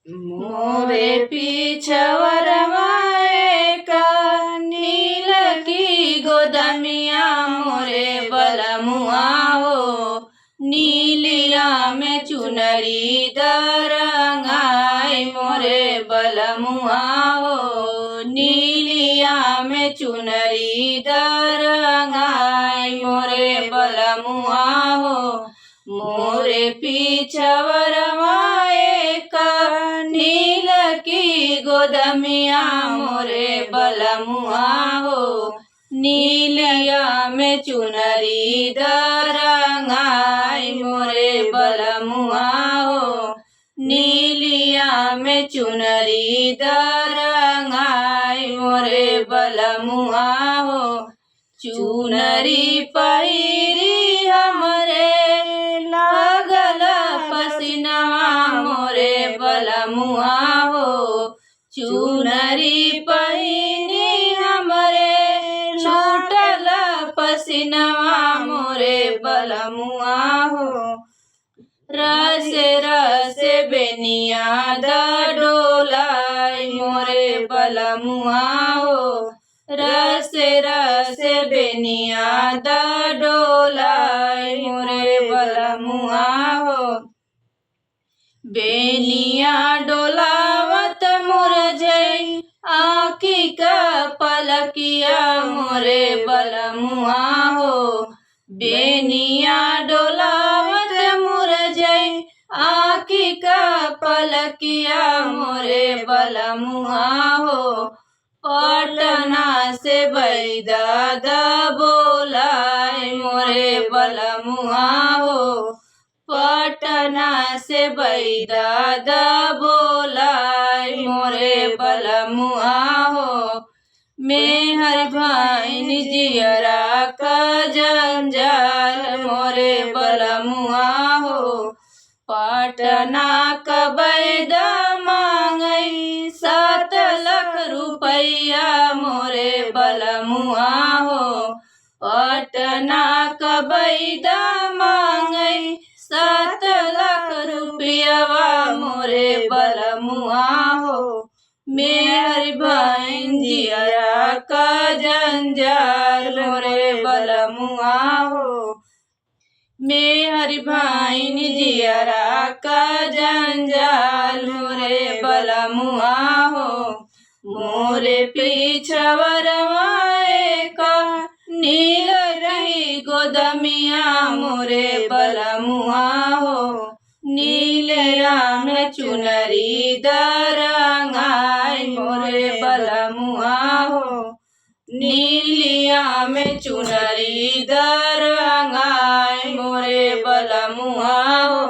मोरे पीछवर माए का नील की गोदमिया मोरे बलमुआ हो। नीलिया में चुनरी दरंगाई मोरे बलमुआ हो। नीलिया में चुनरी दरंगाई मोरे बलमुआ हो। मोरे पीछवर माए का नील की गोदमिया मोरे बलमुआ हो। नीलिया में चुनरी दरंगाई मोरे बलमुआ हो। नीलिया में चुनरी दरंगाई मोरे बलमुआ हो। चुनरी पहिरी हमरे लागल पसीनवा मोरे बलमुआ हो। चुनरी पहिरी हमरे छूटल पसीनवा मोरे बलमुआ हो। रस रस बेनिया द डोलाई मोरे बलमुआ हो। रस रस बेनिया द डोलाई मोरे बलमुआ हो। बेनिया डोलावत मुरझई आँखी का पलकिया मोरे बलमुआ हो। बेनिया डोलावत मुरझई आँखी का पलकिया मोरे बलमुआ हो। पटना से बैदाद बोलाए मोरे बलमुआ हो। पटना से बैदाद बोलाए मोरे बलमुआ हो। मेहर भाइन जियरा का जंजाल मोरे बलमुआ हो। पटना का बैदा मांगई 7 लाख रुपया मोरे बलमुआ हो। पटना का बैदा मांगई 7 लाख रुपया मोरे बलमुआ हो। मेहर भाइन जियरा का जंजाल मोरे बलमुआ हो। मेहर भाइन जियरा का जंजाल मोरे बलमुआ हो। मोरे पीछवर माए का नील रही गोदमिया मोरे बलमुआ हो। नीलिया में चुनरी दरंगाई मोरे बलमुआ हो। नीलिया में चुनरी दरंगाई मोरे बलमुआ हो।